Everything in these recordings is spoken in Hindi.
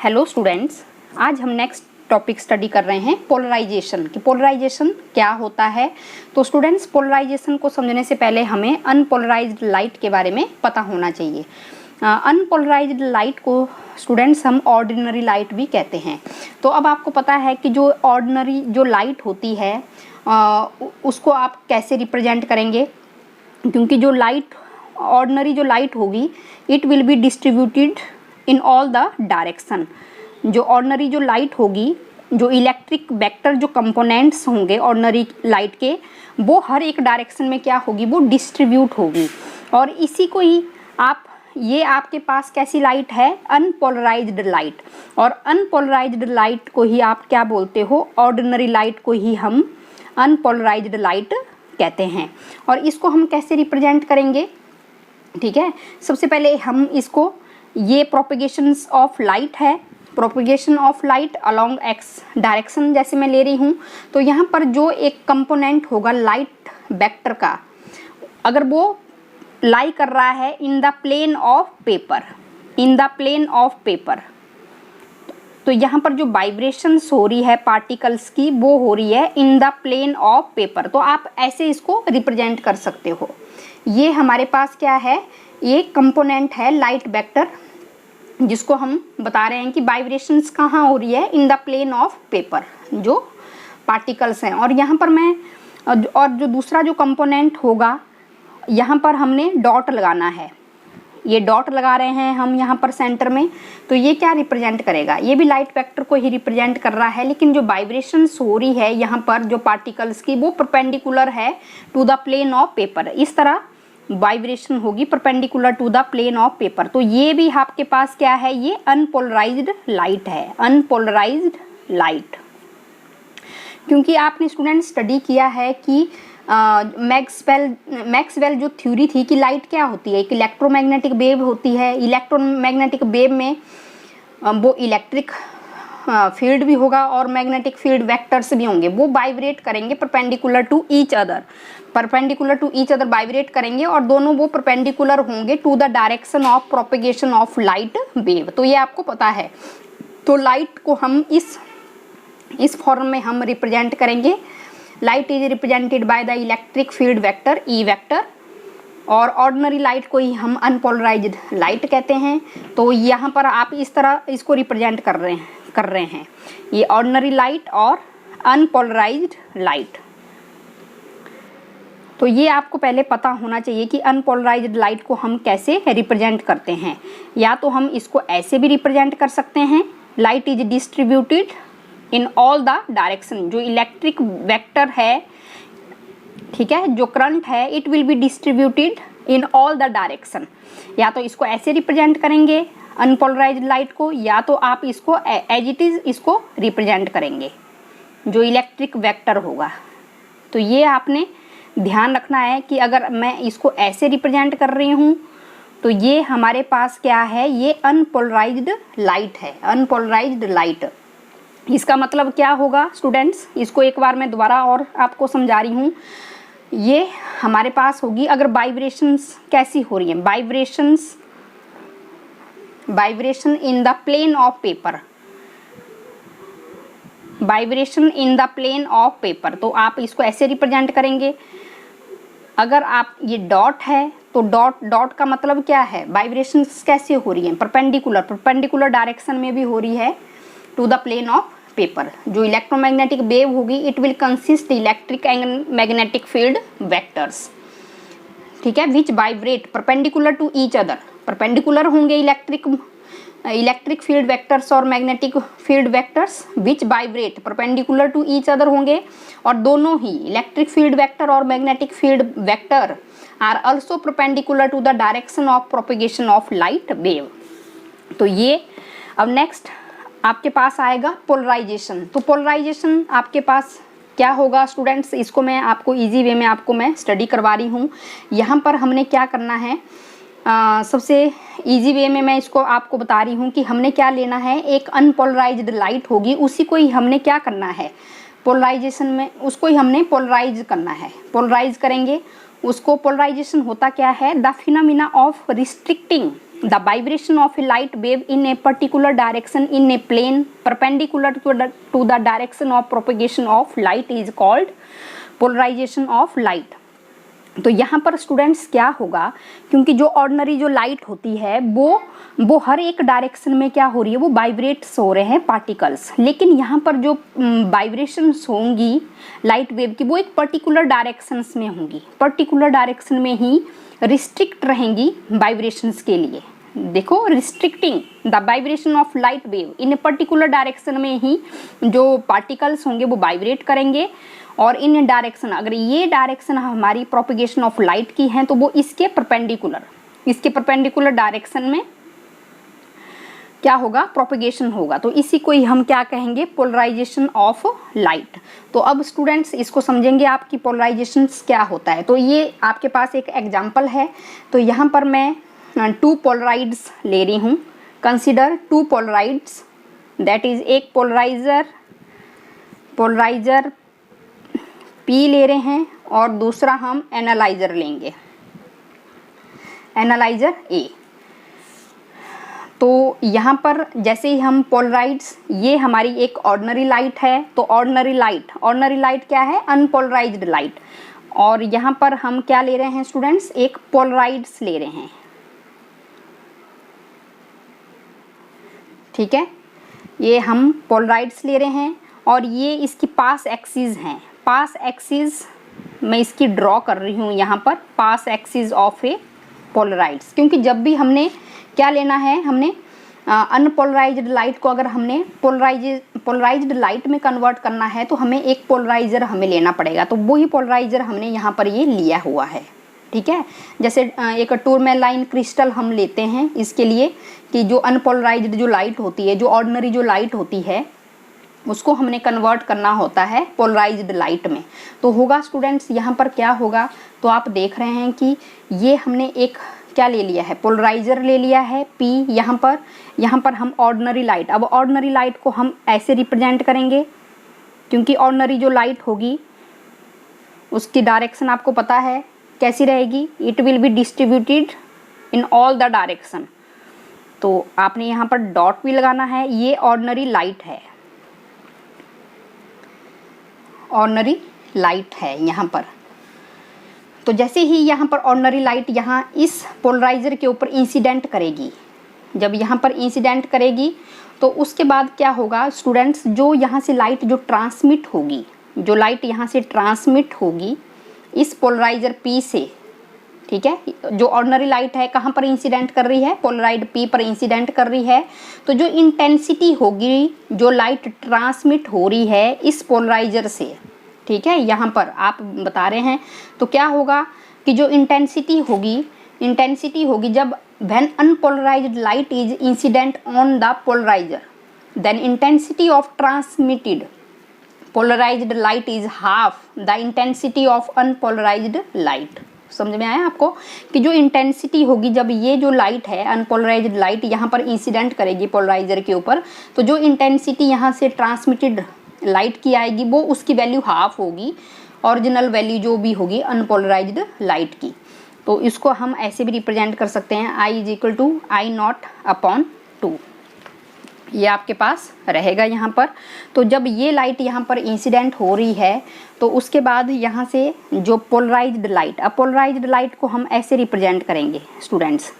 हेलो स्टूडेंट्स, आज हम नेक्स्ट टॉपिक स्टडी कर रहे हैं पोलराइजेशन कि पोलराइजेशन क्या होता है। तो स्टूडेंट्स, पोलराइजेशन को समझने से पहले हमें अनपोलराइज्ड लाइट के बारे में पता होना चाहिए। अनपोलराइज्ड लाइट को स्टूडेंट्स हम ऑर्डिनरी लाइट भी कहते हैं। तो अब आपको पता है कि जो ऑर्डिनरी जो लाइट होती है उसको आप कैसे रिप्रेजेंट करेंगे, क्योंकि जो लाइट ऑर्डिनरी जो लाइट होगी it will be distributed in all the direction. जो ऑर्डिनरी जो लाइट होगी, जो इलेक्ट्रिक वेक्टर जो कंपोनेंट्स होंगे ऑर्डिनरी लाइट के, वो हर एक डायरेक्शन में क्या होगी, वो डिस्ट्रीब्यूट होगी। और इसी को ही आप, ये आपके पास कैसी लाइट है, अनपोलराइज्ड लाइट। और अनपोलराइज्ड लाइट को ही आप क्या बोलते हो, ऑर्डिनरी लाइट को ही हम अनपोलराइज्ड लाइट कहते हैं। और इसको हम कैसे रिप्रेजेंट करेंगे, ठीक है। सबसे पहले हम इसको, ये प्रोपेगेशंस ऑफ लाइट है, propagation of light along x direction जैसे मैं ले रही हूँ। तो यहाँ पर जो एक कंपोनेंट होगा लाइट वेक्टर का, अगर वो लाई कर रहा है in the plane of paper, in the plane of paper, तो यहाँ पर जो वाइब्रेशंस हो रही है पार्टिकल्स की, वो हो रही है in the plane of paper. तो आप ऐसे इसको रिप्रेजेंट कर सकते हो। ये हमारे पास क्या है, ये कंपोनेंट है लाइट वेक्टर, जिसको हम बता रहे हैं कि वाइब्रेशंस कहाँ हो रही है, in the plane of paper, जो पार्टिकल्स हैं। और यहाँ पर मैं, और जो दूसरा जो कंपोनेंट होगा, यहाँ पर हमने डॉट लगाना है, ये डॉट लगा रहे हैं हम यहाँ पर सेंटर में। तो ये क्या रिप्रेजेंट करेगा, ये भी लाइट वेक्टर को ही रिप्रेजेंट कर रहा है, लेकिन जो वाइब्रेशंस हो रही है यहाँ पर जो पार्टिकल्स की, वो परपेंडिकुलर है to the plane of paper. इस तरह वाइब्रेशन होगी perpendicular to the plane of paper. तो ये भी आपके पास क्या है, ये अनपोलराइज्ड लाइट है, अनपोलराइज्ड लाइट। क्योंकि आपने स्टूडेंट स्टडी किया है कि मैक्सवेल जो थ्योरी थी कि लाइट क्या होती है, एक इलेक्ट्रोमैग्नेटिक वेव होती है। इलेक्ट्रोमैग्नेटिक वेव में वो इलेक्ट्रिक फील्ड भी होगा और मैग्नेटिक फील्ड वेक्टर्स भी होंगे, वो वाइब्रेट करेंगे perpendicular to each other, perpendicular to each other vibrate करेंगे, और दोनों वो परपेंडिकुलर होंगे to the direction of propagation of light wave. तो ये आपको पता है। तो लाइट को हम इस फॉर्म में हम रिप्रेजेंट करेंगे। Light is represented by the electric field vector E vector, और ऑर्डिनरी लाइट को ही हम अनपोलराइज्ड लाइट कहते हैं। तो यहाँ पर आप इस तरह इसको रिप्रेजेंट कर रहे हैं ये ऑर्डिनरी लाइट और अनपोलराइज्ड लाइट। तो ये आपको पहले पता होना चाहिए कि अनपोलराइज्ड लाइट को हम कैसे रिप्रेजेंट करते हैं। या तो हम इसको ऐसे भी रिप्रेजेंट कर सकते हैं, light is distributed in all the direction. जो इलेक्ट्रिक वेक्टर है, ठीक है, जो करंट है, it will be distributed in all the direction. या तो इसको ऐसे रिप्रेजेंट करेंगे अनपोलराइज्ड लाइट को, या तो आप इसको एज इट इज इसको रिप्रेजेंट करेंगे जो इलेक्ट्रिक वेक्टर होगा। तो ये आपने ध्यान रखना है कि अगर मैं इसको ऐसे रिप्रेजेंट कर रही हूँ तो ये हमारे पास क्या है, ये अनपोलराइज्ड लाइट है, अनपोलराइज्ड लाइट। इसका मतलब क्या होगा स्टूडेंट्स, इसको एक बार मैं दोबारा और आपको समझा रही हूँ। ये हमारे पास होगी, अगर वाइब्रेशंस कैसी हो रही हैं, vibration in the plane of paper, vibration in the plane of paper, तो आप इसको ऐसे रिप्रेजेंट करेंगे। अगर आप, ये डॉट है तो डॉट का मतलब क्या है, वाइब्रेशंस कैसे हो रही हैं, परपेंडिकुलर डायरेक्शन में भी हो रही है to the plane of paper. जो इलेक्ट्रोमैग्नेटिक वेव होगी, it will consist electric and magnetic field vectors, ठीक है, which vibrate perpendicular to each other. Perpendicular होंगे इलेक्ट्रिक फील्ड वेक्टर्स और magnetic field vectors, which vibrate perpendicular to each other होंगे। और दोनों ही इलेक्ट्रिक फील्ड वेक्टर और magnetic field vector are also perpendicular to the direction of propagation of light wave. तो ये अब नेक्स्ट आपके पास आएगा पोलराइजेशन। तो पोलराइजेशन आपके पास क्या होगा स्टूडेंट्स, इसको मैं आपको इजी वे में आपको मैं स्टडी करवा रही हूँ। यहाँ पर हमने क्या करना है, सबसे इजी वे में मैं इसको आपको बता रही हूँ कि हमने क्या लेना है, एक अनपोलराइज्ड लाइट होगी, उसी को ही हमने क्या करना है, पोलराइजेशन में उसको ही हमने पोलराइज करना है, पोलराइज करेंगे उसको। पोलराइजेशन होता क्या है, the phenomena of restricting the vibration of a light wave in a particular direction in a plane perpendicular to the direction of propagation of light is called polarization of light. तो यहाँ पर स्टूडेंट्स क्या होगा, क्योंकि जो ऑर्डिनरी जो लाइट होती है वो हर एक डायरेक्शन में क्या हो रही है, वो वाइब्रेट्स हो रहे हैं पार्टिकल्स, लेकिन यहाँ पर जो वाइब्रेशंस होंगी लाइट वेव की वो एक पर्टिकुलर डायरेक्शंस में होंगी, पर्टिकुलर डायरेक्शन में ही रिस्ट्रिक्ट रहेंगी वाइब्रेशंस के लिए। देखो, restricting the vibration of light wave in a particular direction में ही जो पार्टिकल्स होंगे वो वाइब्रेट करेंगे, और इन डायरेक्शन, अगर ये डायरेक्शन हमारी प्रोपेगेशन ऑफ लाइट की है तो वो इसके परपेंडिकुलर डायरेक्शन में क्या होगा, प्रोपेगेशन होगा। तो इसी को ही हम क्या कहेंगे, पोलराइजेशन ऑफ लाइट। तो अब स्टूडेंट्स इसको समझेंगे आप कि पोलराइजेशन क्या होता है। तो ये आपके पास एक एग्जाम्पल है, तो यहाँ पर मैं 2 पोलराइड्स ले रही हूँ। कंसिडर 2 पोलराइड्स, दैट इज एक पोलराइजर P ले रहे हैं और दूसरा हम एनालाइजर लेंगे, एनालाइजर A। तो यहाँ पर जैसे ही हम पोलराइड्स, ये हमारी एक ऑर्डिनरी लाइट है, तो ऑर्डिनरी लाइट क्या है, अनपोलराइज्ड लाइट। और यहाँ पर हम क्या ले रहे हैं स्टूडेंट्स, एक पोलराइड्स ले रहे हैं, ठीक है, ये हम पोलराइड्स ले रहे हैं और ये इसकी पास एक्सिस हैं। पास एक्सिस मैं इसकी ड्रॉ कर रही हूँ यहाँ पर, पास एक्सिस ऑफ ए पोलराइड्स, क्योंकि जब भी हमने क्या लेना है, हमने अनपोलराइज्ड लाइट को अगर हमने पोलराइज्ड लाइट में कन्वर्ट करना है तो हमें एक पोलराइजर हमें लेना पड़ेगा। तो वही पोलराइजर हमने यहाँ पर ये लिया हुआ है, ठीक है। जैसे एक टूरमैलाइन क्रिस्टल हम लेते हैं इसके लिए कि जो अनपोलराइज्ड जो लाइट होती है, जो ऑर्डिनरी जो लाइट होती है, उसको हमने कन्वर्ट करना होता है पोलराइज्ड लाइट में। तो होगा स्टूडेंट्स यहाँ पर क्या होगा, तो आप देख रहे हैं कि ये हमने एक क्या ले लिया है, पोलराइजर ले लिया है P। यहाँ पर हम ऑर्डिनरी लाइट, अब ऑर्डिनरी लाइट को हम ऐसे रिप्रेजेंट करेंगे, क्योंकि ऑर्डिनरी जो लाइट होगी उसकी डायरेक्शन आपको पता है कैसी रहेगी, it will be distributed in all the direction. तो आपने यहाँ पर डॉट भी लगाना है, ये ऑर्डिनरी लाइट है, ऑर्डिनरी लाइट है यहाँ पर। तो जैसे ही यहाँ पर ऑर्डिनरी लाइट यहाँ इस पोलराइजर के ऊपर इंसिडेंट करेगी, जब यहाँ पर इंसिडेंट करेगी तो उसके बाद क्या होगा स्टूडेंट्स, जो यहाँ से लाइट जो ट्रांसमिट होगी, जो लाइट यहाँ से ट्रांसमिट होगी इस पोलराइजर P से, ठीक है, जो ऑर्डिनरी लाइट है कहाँ पर इंसिडेंट कर रही है, पोलराइड P पर इंसिडेंट कर रही है। तो जो इंटेंसिटी होगी, जो लाइट ट्रांसमिट हो रही है इस पोलराइजर से, ठीक है, यहाँ पर आप बता रहे हैं, तो क्या होगा कि जो इंटेंसिटी होगी जब when unpolarized light is incident on the polarizer, then intensity of transmitted polarized light is half the intensity of unpolarized light. समझ में आया आपको कि जो इंटेंसिटी होगी जब ये जो लाइट है अनपोलराइज्ड लाइट यहाँ पर इंसिडेंट करेगी पोलराइजर के ऊपर, तो जो इंटेंसिटी यहाँ से ट्रांसमिटेड लाइट की आएगी वो उसकी वैल्यू हाफ होगी ओरिजिनल वैल्यू जो भी होगी अनपोलराइज्ड लाइट की। तो इसको हम ऐसे भी रिप्रेजेंट कर सकते हैं, I is equal to I0/2, ये आपके पास रहेगा यहाँ पर। तो जब ये लाइट यहाँ पर इंसिडेंट हो रही है तो उसके बाद यहाँ से जो पोलराइज्ड लाइट, अब पोलराइज्ड लाइट को हम ऐसे रिप्रेजेंट करेंगे स्टूडेंट्स,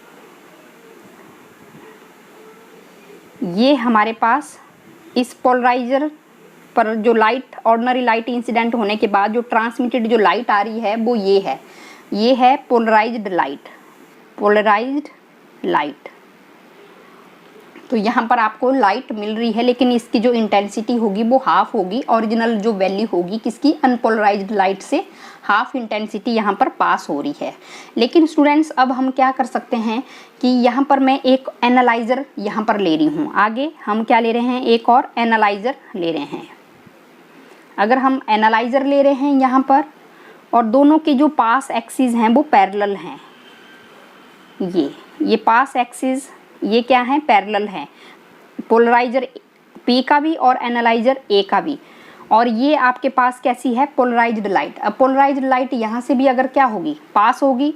ये हमारे पास इस पोलराइजर पर जो लाइट ऑर्डिनरी लाइट इंसिडेंट होने के बाद जो ट्रांसमिटेड जो लाइट आ रही है वो ये है पोलराइज्ड लाइट। तो यहाँ पर आपको लाइट मिल रही है, लेकिन इसकी जो इंटेंसिटी होगी वो हाफ होगी, ओरिजिनल जो वैल्यू होगी किसकी, अनपोलराइज्ड लाइट से हाफ इंटेंसिटी यहाँ पर पास हो रही है। लेकिन स्टूडेंट्स अब हम क्या कर सकते हैं कि यहाँ पर मैं एक एनालाइज़र यहाँ पर ले रही हूँ, आगे हम क्या ले रहे हैं, एक और एनालाइज़र ले रहे हैं। अगर हम एनालाइज़र ले रहे हैं यहाँ पर और दोनों के जो पास एक्सिस हैं वो पैरेलल हैं, ये पास एक्सिस ये क्या है, पैरेलल है, पोलराइजर P का भी और एनालाइजर A का भी। और ये आपके पास कैसी है, पोलराइज्ड लाइट। अब पोलराइज्ड लाइट यहाँ से भी अगर क्या होगी, पास होगी,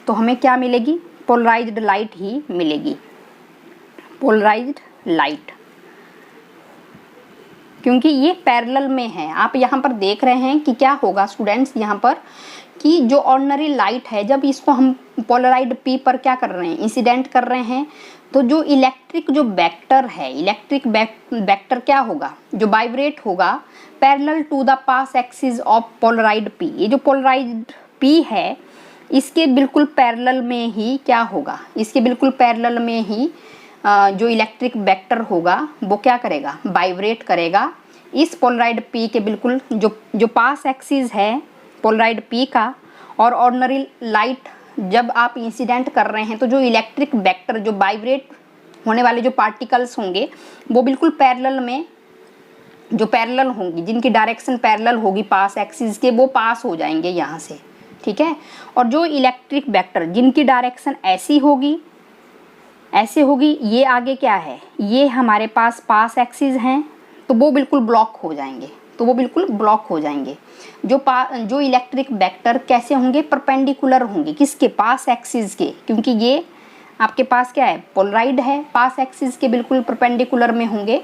तो हमें क्या मिलेगी, पोलराइज्ड लाइट ही मिलेगी, पोलराइज्ड लाइट, क्योंकि ये पैरेलल में है। आप यहाँ पर देख रहे हैं कि क्या होगा स्टूडेंट्स, यहाँ पर कि जो ऑर्डिनरी लाइट है, जब इसको हम पोलराइज्ड पी पर क्या कर रहे हैं, इंसिडेंट कर रहे हैं, तो जो इलेक्ट्रिक जो वेक्टर है, इलेक्ट्रिक वेक्टर क्या होगा, जो वाइब्रेट होगा parallel to the pass axis of polarized P. ये जो पोलराइज्ड पी है इसके बिल्कुल पैरेलल में ही क्या होगा, इसके बिल्कुल पैरेलल में ही जो इलेक्ट्रिक वेक्टर होगा वो क्या करेगा, वाइब्रेट करेगा इस पोलराइज्ड पी के बिल्कुल जो पास एक्सिस है पोलराइज्ड पी का। और ऑर्डिनरी लाइट जब आप इंसिडेंट कर रहे हैं तो जो इलेक्ट्रिक वेक्टर, जो वाइब्रेट होने वाले जो पार्टिकल्स होंगे वो बिल्कुल पैरेलल में, जो पैरेलल होंगी, जिनकी डायरेक्शन पैरेलल होगी पास एक्सिस के, वो पास हो जाएंगे यहाँ से, ठीक है। और जो इलेक्ट्रिक वेक्टर जिनकी डायरेक्शन ऐसी होगी, ऐसे होगी, ये आगे क्या है, ये हमारे पास एक्सिस हैं, तो वो बिल्कुल ब्लॉक हो जाएंगे, तो वो बिल्कुल ब्लॉक हो जाएंगे। जो इलेक्ट्रिक वेक्टर कैसे होंगे, परपेंडिकुलर होंगे, किसके, पास एक्सिस के, क्योंकि ये आपके पास क्या है, पोलराइड है, पास एक्सिस के बिल्कुल परपेंडिकुलर में होंगे,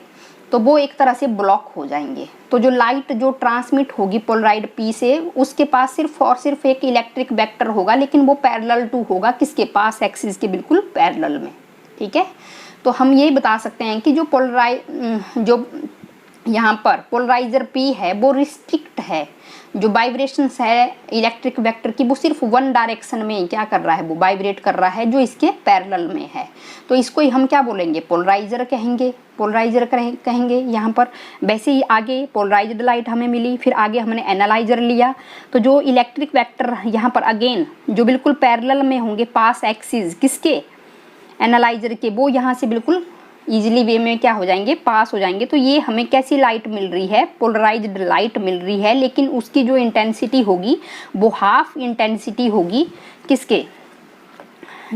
तो वो एक तरह से ब्लॉक हो जाएंगे। तो जो लाइट जो ट्रांसमिट होगी पोलराइड पी से, उसके पास सिर्फ और सिर्फ एक इलेक्ट्रिक वेक्टर होगा, लेकिन वो पैरेलल टू होगा किसके, पास एक्सिस के बिल्कुल पैरेलल में, ठीक है। तो हम ये बता सकते हैं कि जो यहाँ पर पोलराइजर पी है वो रिस्ट्रिक्ट है, जो वाइब्रेशंस है इलेक्ट्रिक वेक्टर की वो सिर्फ वन डायरेक्शन में क्या कर रहा है, वो वाइब्रेट कर रहा है, जो इसके पैरेलल में है। तो इसको ही हम क्या बोलेंगे, पोलराइजर कहेंगे, पोलराइजर कहेंगे यहाँ पर। वैसे ही आगे पोलराइज्ड लाइट हमें मिली, फिर आगे हमने एनालाइजर लिया, तो जो इलेक्ट्रिक वेक्टर यहाँ पर अगेन जो बिल्कुल पैरेलल में होंगे पास एक्सिस किसके, एनालाइजर के, वो यहाँ से बिल्कुल इजीली वे में क्या हो जाएंगे, पास हो जाएंगे। तो ये हमें कैसी लाइट मिल रही है, पोलराइज्ड लाइट मिल रही है, लेकिन उसकी जो इंटेंसिटी होगी वो हाफ इंटेंसिटी होगी किसके,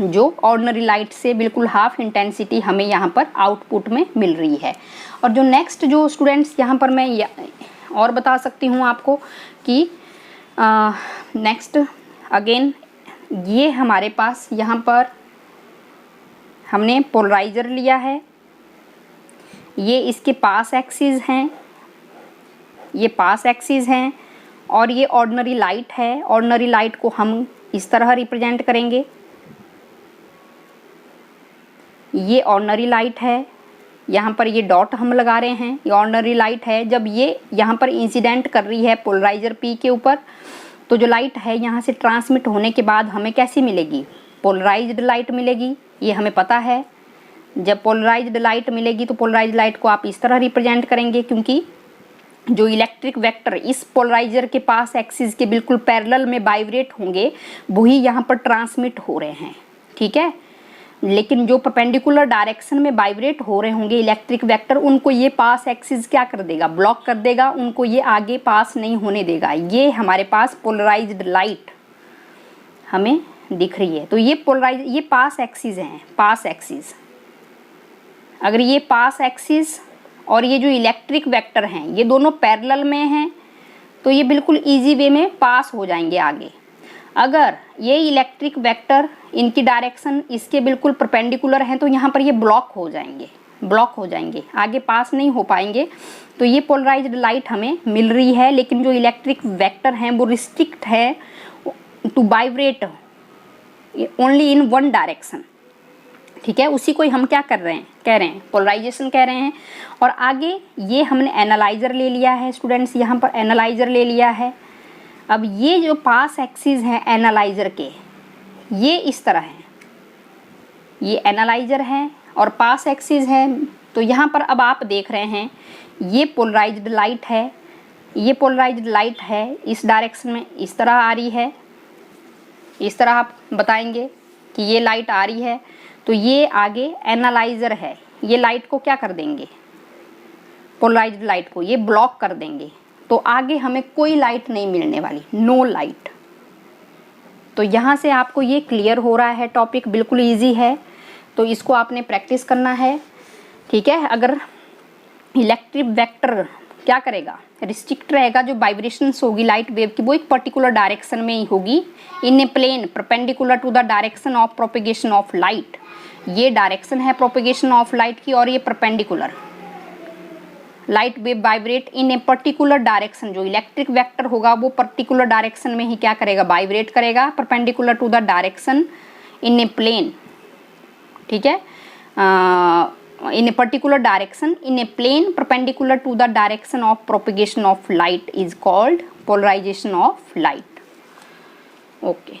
जो ऑर्डिनरी लाइट से बिल्कुल हाफ इंटेंसिटी हमें यहाँ पर आउटपुट में मिल रही है। और जो नेक्स्ट जो स्टूडेंट्स यहाँ पर मैं और बता सकती हूँ आपको कि नेक्स्ट अगेन ये हमारे पास यहाँ पर हमने पोलराइजर लिया है, ये इसके पास एक्सिस हैं, ये पास एक्सिस हैं, और ये ऑर्डिनरी लाइट है। ऑर्डिनरी लाइट को हम इस तरह रिप्रेजेंट करेंगे, ये ऑर्डिनरी लाइट है, यहाँ पर ये डॉट हम लगा रहे हैं, ये ऑर्डिनरी लाइट है। जब ये यहाँ पर इंसिडेंट कर रही है पोलराइजर पी के ऊपर, तो जो लाइट है यहाँ से ट्रांसमिट होने के बाद हमें कैसी मिलेगी, पोलराइज्ड लाइट मिलेगी, ये हमें पता है। जब पोलराइज्ड लाइट मिलेगी तो पोलराइज्ड लाइट को आप इस तरह रिप्रेजेंट करेंगे, क्योंकि जो इलेक्ट्रिक वेक्टर इस पोलराइजर के पास एक्सिस के बिल्कुल पैरेलल में वाइब्रेट होंगे वही यहाँ पर ट्रांसमिट हो रहे हैं, ठीक है। लेकिन जो परपेंडिकुलर डायरेक्शन में वाइब्रेट हो रहे होंगे इलेक्ट्रिक वेक्टर, उनको ये पास एक्सिस क्या कर देगा, ब्लॉक कर देगा, उनको ये आगे पास नहीं होने देगा। ये हमारे पास पोलराइज्ड लाइट हमें दिख रही है। तो ये पास एक्सिस हैं, पास एक्सिस। अगर ये पास एक्सिस और ये जो इलेक्ट्रिक वेक्टर हैं ये दोनों पैरेलल में हैं तो ये बिल्कुल इजी वे में पास हो जाएंगे आगे। अगर ये इलेक्ट्रिक वेक्टर इनकी डायरेक्शन इसके बिल्कुल परपेंडिकुलर हैं तो यहाँ पर ये ब्लॉक हो जाएंगे, आगे पास नहीं हो पाएंगे। तो ये पोलराइज्ड लाइट हमें मिल रही है, लेकिन जो इलेक्ट्रिक वेक्टर हैं वो रिस्ट्रिक्ट है to vibrate only in one direction, ठीक है। उसी को ही हम क्या कह रहे हैं पोलराइजेशन कह रहे हैं। और आगे ये हमने एनालाइजर ले लिया है स्टूडेंट्स, यहाँ पर एनालाइजर ले लिया है। अब ये जो पास एक्सिस हैं एनालाइजर के, ये इस तरह हैं, ये एनालाइजर हैं और पास एक्सिस है। तो यहाँ पर अब आप देख रहे हैं ये पोलराइज्ड लाइट है, ये पोलराइज्ड लाइट है, इस डायरेक्शन में इस तरह आ रही है, इस तरह आप बताएंगे कि ये लाइट आ रही है। तो ये आगे एनालाइजर है, ये लाइट को क्या कर देंगे, पोलराइज्ड लाइट को ये ब्लॉक कर देंगे। तो आगे हमें कोई लाइट नहीं मिलने वाली, नो लाइट। तो यहाँ से आपको ये क्लियर हो रहा है, टॉपिक बिल्कुल इजी है। तो इसको आपने प्रैक्टिस करना है, ठीक है। अगर इलेक्ट्रिक वेक्टर क्या करेगा, रिस्ट्रिक्ट रहेगा। जो वाइब्रेशंस होगी लाइट वेव की वो एक पर्टिकुलर डायरेक्शन में ही होगी, in a plane perpendicular to the direction of propagation of light. ये डायरेक्शन है प्रोपेगेशन ऑफ लाइट की और ये perpendicular. Light wave vibrate in a particular direction, जो इलेक्ट्रिक वेक्टर होगा वो पर्टिकुलर डायरेक्शन में ही क्या करेगा, वाइब्रेट करेगा, perpendicular to the direction in a plane, ठीक है, in a particular direction in a plane perpendicular to the direction of propagation of light is called polarization of light. Okay.